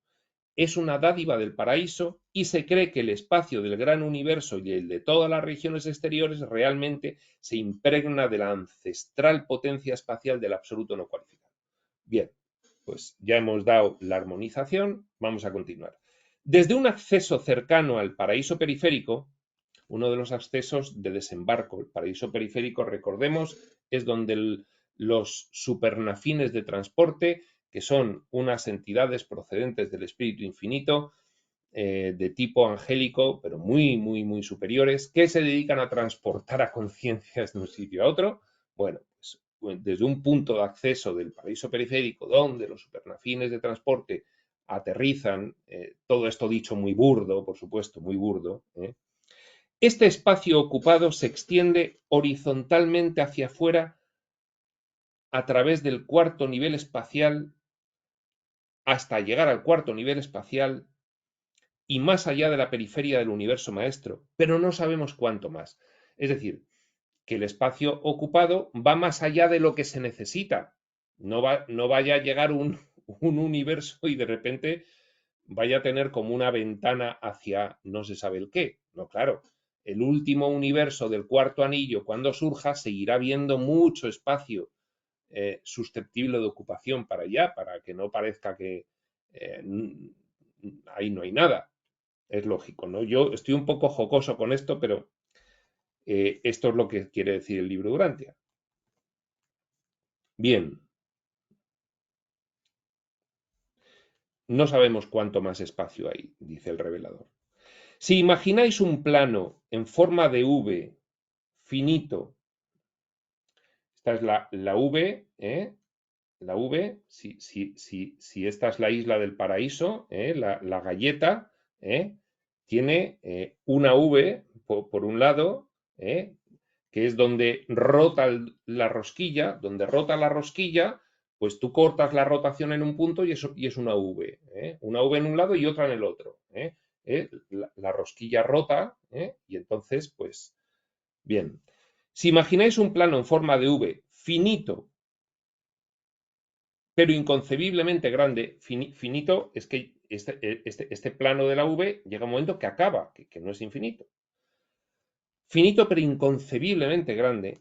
Es una dádiva del paraíso y se cree que el espacio del gran universo y el de todas las regiones exteriores realmente se impregna de la ancestral potencia espacial del absoluto no cualificado. Bien, pues ya hemos dado la armonización, vamos a continuar. Desde un acceso cercano al paraíso periférico, uno de los accesos de desembarco, el paraíso periférico, recordemos, es donde los supernafines de transporte, que son unas entidades procedentes del espíritu infinito, de tipo angélico, pero muy, muy, muy superiores, que se dedican a transportar a conciencias de un sitio a otro. Bueno, pues desde un punto de acceso del paraíso periférico, donde los supernafines de transporte aterrizan, todo esto dicho muy burdo, por supuesto, muy burdo, este espacio ocupado se extiende horizontalmente hacia afuera a través del cuarto nivel espacial hasta llegar al cuarto nivel espacial y más allá de la periferia del universo maestro, pero no sabemos cuánto más. Es decir, que el espacio ocupado va más allá de lo que se necesita. No vaya a llegar un universo y de repente vaya a tener como una ventana hacia no se sabe el qué. No, claro. El último universo del cuarto anillo, cuando surja, seguirá viendo mucho espacio susceptible de ocupación para allá, para que no parezca que ahí no hay nada. Es lógico, ¿no? Yo estoy un poco jocoso con esto, pero esto es lo que quiere decir el libro de Urantia. Bien, no sabemos cuánto más espacio hay, dice el revelador. Si imagináis un plano en forma de V finito, esta es la V, la V, si esta es la isla del paraíso, la galleta, tiene una V por un lado, que es donde rota la rosquilla, pues tú cortas la rotación en un punto y es una V. Una V en un lado y otra en el otro. La rosquilla rota, y entonces, pues, bien. Si imagináis un plano en forma de V finito, pero inconcebiblemente grande, finito es que este plano de la V llega un momento que acaba, que no es infinito. Finito pero inconcebiblemente grande,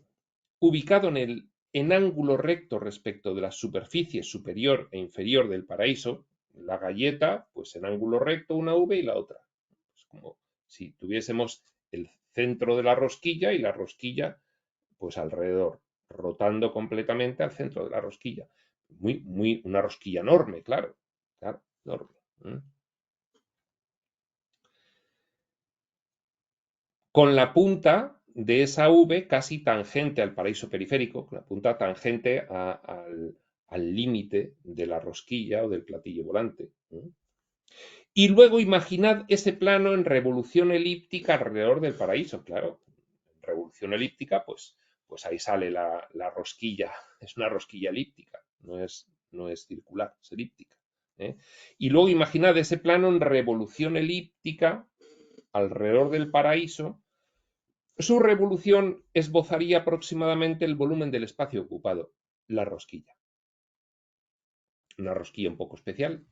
ubicado en ángulo recto respecto de la superficie superior e inferior del paraíso, la galleta, pues en ángulo recto una V y la otra. Es como si tuviésemos el centro de la rosquilla y la rosquilla, pues alrededor, rotando completamente al centro de la rosquilla. Una rosquilla enorme, claro, enorme. con la punta de esa V casi tangente al paraíso periférico, con la punta tangente al límite de la rosquilla o del platillo volante. Y luego imaginad ese plano en revolución elíptica alrededor del paraíso, claro. Revolución elíptica, pues ahí sale la rosquilla, es una rosquilla elíptica, no es circular, es elíptica. Y luego imaginad ese plano en revolución elíptica alrededor del paraíso. Su revolución esbozaría aproximadamente el volumen del espacio ocupado, la rosquilla. Una rosquilla un poco especial,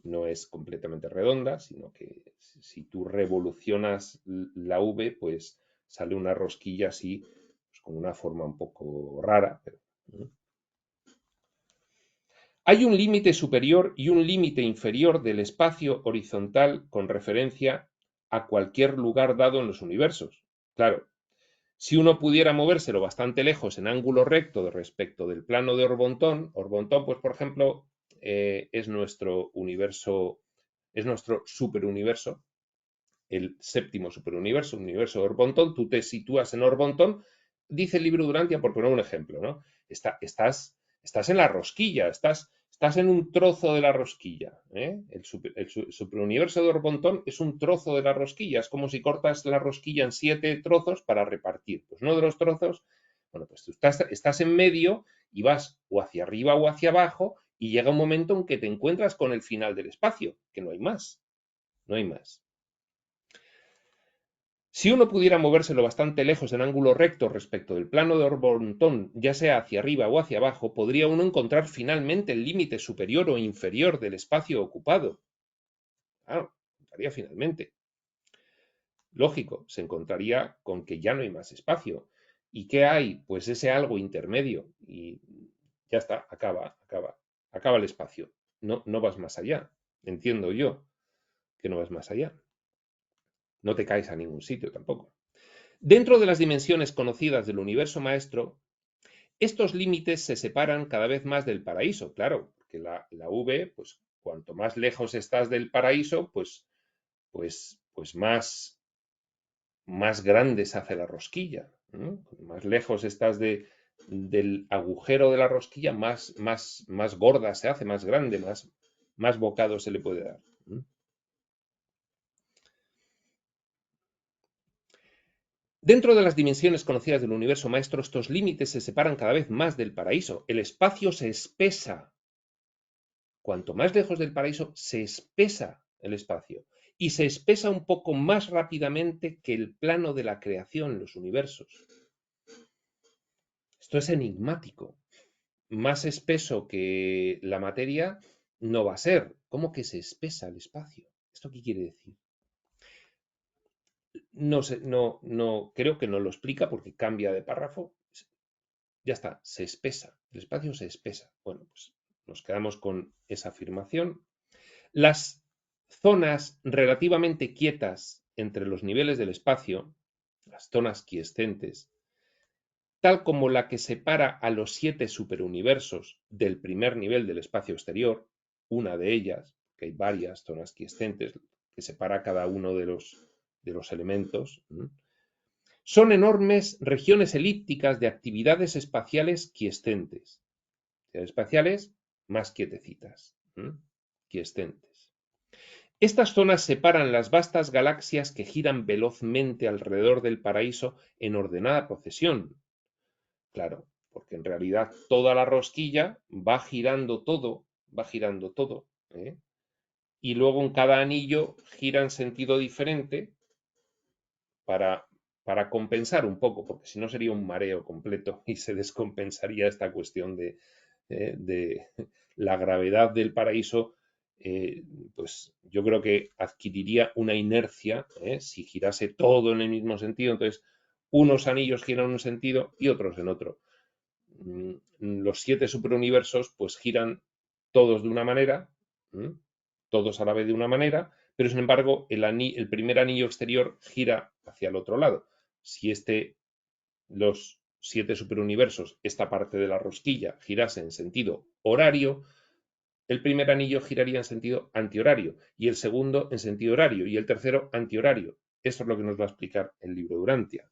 no es completamente redonda, sino que si tú revolucionas la V, pues sale una rosquilla así, pues con una forma un poco rara. Pero, hay un límite superior y un límite inferior del espacio horizontal con referencia a cualquier lugar dado en los universos. Claro, si uno pudiera movérselo bastante lejos en ángulo recto respecto del plano de Orbontón, pues por ejemplo, es nuestro universo, es nuestro superuniverso, el séptimo superuniverso, un universo de Orbontón. Tú te sitúas en Orbontón, dice el libro Durantia, por poner un ejemplo, ¿no? Estás en la rosquilla, estás en un trozo de la rosquilla. El superuniverso de Orbontón es un trozo de la rosquilla, es como si cortas la rosquilla en 7 trozos para repartir. Pues uno de los trozos, bueno, pues tú estás en medio y vas o hacia arriba o hacia abajo y llega un momento en que te encuentras con el final del espacio, que no hay más, no hay más. Si uno pudiera movérselo bastante lejos en ángulo recto respecto del plano de Orbontón, ya sea hacia arriba o hacia abajo, podría uno encontrar finalmente el límite superior o inferior del espacio ocupado. Claro, encontraría finalmente. Lógico, se encontraría con que ya no hay más espacio. ¿Y qué hay? Pues ese algo intermedio. Y ya está, acaba el espacio. No vas más allá. Entiendo yo que no vas más allá. No te caes a ningún sitio tampoco. Dentro de las dimensiones conocidas del universo maestro, estos límites se separan cada vez más del paraíso, claro, porque la V, pues cuanto más lejos estás del paraíso, pues más grande se hace la rosquilla, ¿no? Más lejos estás del agujero de la rosquilla, más gorda se hace, más grande, más bocado se le puede dar. Dentro de las dimensiones conocidas del universo maestro, estos límites se separan cada vez más del paraíso. El espacio se espesa. Cuanto más lejos del paraíso, se espesa el espacio. Y se espesa un poco más rápidamente que el plano de la creación, los universos. Esto es enigmático. Más espeso que la materia no va a ser. ¿Cómo que se espesa el espacio? ¿Esto qué quiere decir? No sé, no, creo que no lo explica porque cambia de párrafo. Ya está, se espesa, el espacio se espesa. Bueno, pues nos quedamos con esa afirmación. Las zonas relativamente quietas entre los niveles del espacio, las zonas quiescentes, tal como la que separa a los 7 superuniversos del primer nivel del espacio exterior, una de ellas, que hay varias zonas quiescentes que separa cada uno de los elementos, son enormes regiones elípticas de actividades espaciales quiescentes. Espaciales más quietecitas, quiescentes. Estas zonas separan las vastas galaxias que giran velozmente alrededor del paraíso en ordenada procesión. Claro, porque en realidad toda la rosquilla va girando todo, y luego en cada anillo gira en sentido diferente para compensar un poco, porque si no sería un mareo completo y se descompensaría esta cuestión de la gravedad del paraíso. Pues yo creo que adquiriría una inercia si girase todo en el mismo sentido. Entonces, unos anillos giran en un sentido y otros en otro. Los 7 superuniversos pues giran todos de una manera, todos a la vez de una manera, pero sin embargo el primer anillo exterior gira hacia el otro lado. Si los 7 superuniversos, esta parte de la rosquilla, girase en sentido horario, el primer anillo giraría en sentido antihorario y el segundo en sentido horario y el tercero antihorario. Eso es lo que nos va a explicar el libro de Urantia.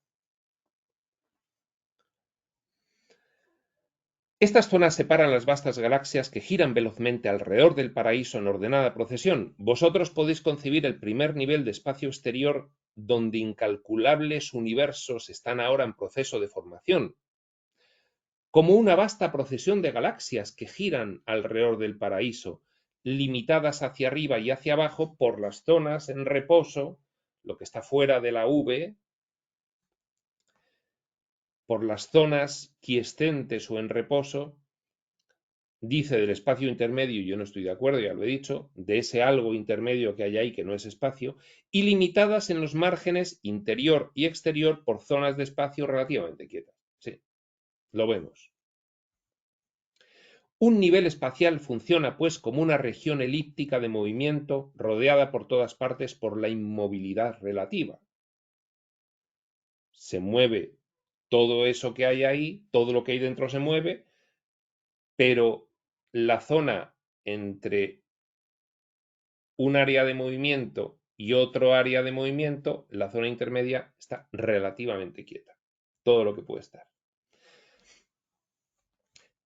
Estas zonas separan las vastas galaxias que giran velozmente alrededor del paraíso en ordenada procesión. Vosotros podéis concebir el primer nivel de espacio exterior donde incalculables universos están ahora en proceso de formación, como una vasta procesión de galaxias que giran alrededor del paraíso, limitadas hacia arriba y hacia abajo por las zonas en reposo, lo que está fuera de la V, por las zonas quiescentes o en reposo. Dice del espacio intermedio, y yo no estoy de acuerdo, ya lo he dicho, de ese algo intermedio que hay ahí que no es espacio, y limitadas en los márgenes interior y exterior por zonas de espacio relativamente quietas. Sí, lo vemos. Un nivel espacial funciona pues como una región elíptica de movimiento rodeada por todas partes por la inmovilidad relativa. Se mueve todo eso que hay ahí, todo lo que hay dentro se mueve, pero la zona entre un área de movimiento y otro área de movimiento, la zona intermedia está relativamente quieta. Todo lo que puede estar.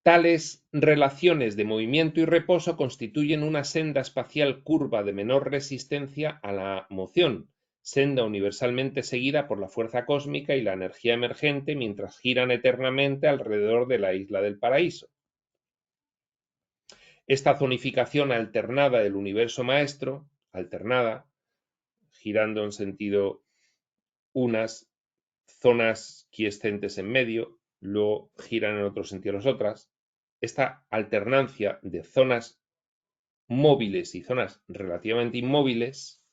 Tales relaciones de movimiento y reposo constituyen una senda espacial curva de menor resistencia a la moción, senda universalmente seguida por la fuerza cósmica y la energía emergente mientras giran eternamente alrededor de la isla del paraíso. Esta zonificación alternada del universo maestro, alternada, girando en sentido unas zonas quiescentes en medio, luego giran en otro sentido las otras. Esta alternancia de zonas móviles y zonas relativamente inmóviles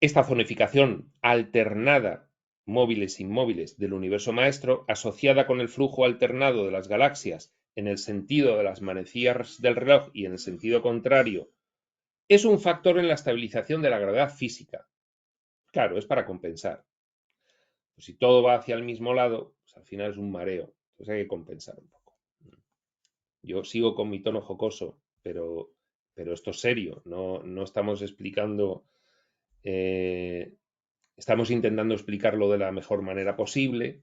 esta zonificación alternada móviles e inmóviles del universo maestro, asociada con el flujo alternado de las galaxias en el sentido de las manecillas del reloj y en el sentido contrario, es un factor en la estabilización de la gravedad física. Claro, es para compensar. Pues si todo va hacia el mismo lado, pues al final es un mareo. Entonces hay que compensar un poco. Yo sigo con mi tono jocoso, pero esto es serio. No estamos explicando, estamos intentando explicarlo de la mejor manera posible,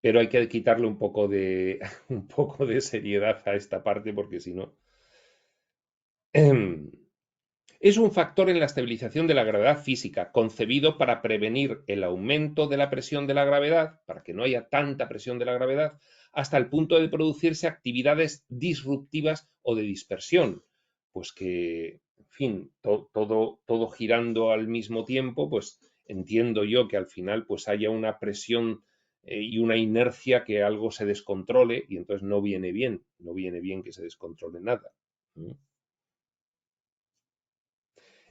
pero hay que quitarle un poco de, un poco de seriedad a esta parte porque si no... Es un factor en la estabilización de la gravedad física, concebido para prevenir el aumento de la presión de la gravedad, para que no haya tanta presión de la gravedad, hasta el punto de producirse actividades disruptivas o de dispersión. Pues que, en fin, todo girando al mismo tiempo, pues entiendo yo que al final pues haya una presión y una inercia que algo se descontrole y entonces no viene bien que se descontrole nada.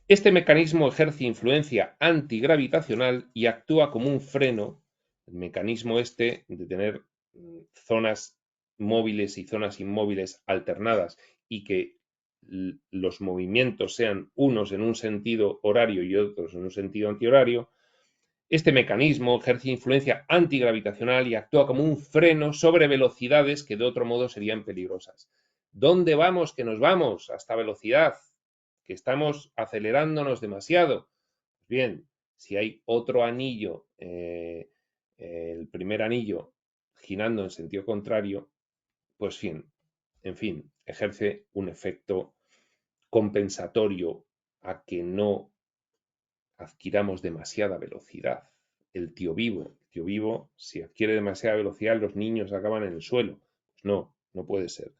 Este mecanismo ejerce influencia antigravitacional y actúa como un freno, el mecanismo este de tener zonas móviles y zonas inmóviles alternadas y que los movimientos sean unos en un sentido horario y otros en un sentido antihorario, este mecanismo ejerce influencia antigravitacional y actúa como un freno sobre velocidades que de otro modo serían peligrosas. ¿Dónde vamos que nos vamos? A esta velocidad, que estamos acelerándonos demasiado. Bien, si hay otro anillo, el primer anillo girando en sentido contrario, pues bien, en fin, ejerce un efecto compensatorio a que no adquiramos demasiada velocidad. El tío vivo, si adquiere demasiada velocidad, los niños acaban en el suelo. Pues no puede ser.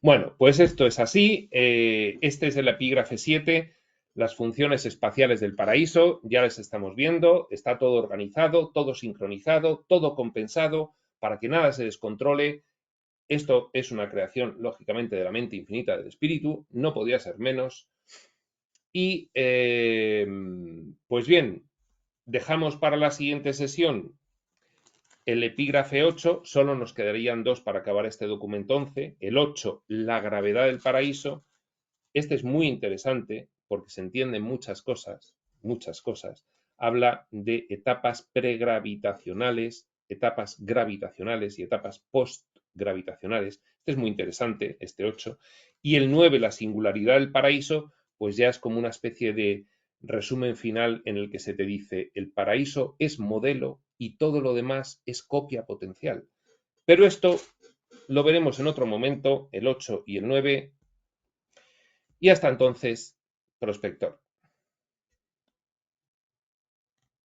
Bueno, pues esto es así. Este es el epígrafe 7, las funciones espaciales del paraíso. Ya las estamos viendo. Está todo organizado, todo sincronizado, todo compensado para que nada se descontrole. Esto es una creación, lógicamente, de la mente infinita del espíritu. No podía ser menos. Y, pues bien, dejamos para la siguiente sesión el epígrafe 8, solo nos quedarían dos para acabar este documento 11. El 8, la gravedad del paraíso. Este es muy interesante porque se entienden muchas cosas, muchas cosas. Habla de etapas pregravitacionales, etapas gravitacionales y etapas postgravitacionales. gravitacionales. Este es muy interesante, este 8. Y el 9, la singularidad del paraíso, pues ya es como una especie de resumen final en el que se te dice: el paraíso es modelo y todo lo demás es copia potencial. Pero esto lo veremos en otro momento, el 8 y el 9. Y hasta entonces, prospector.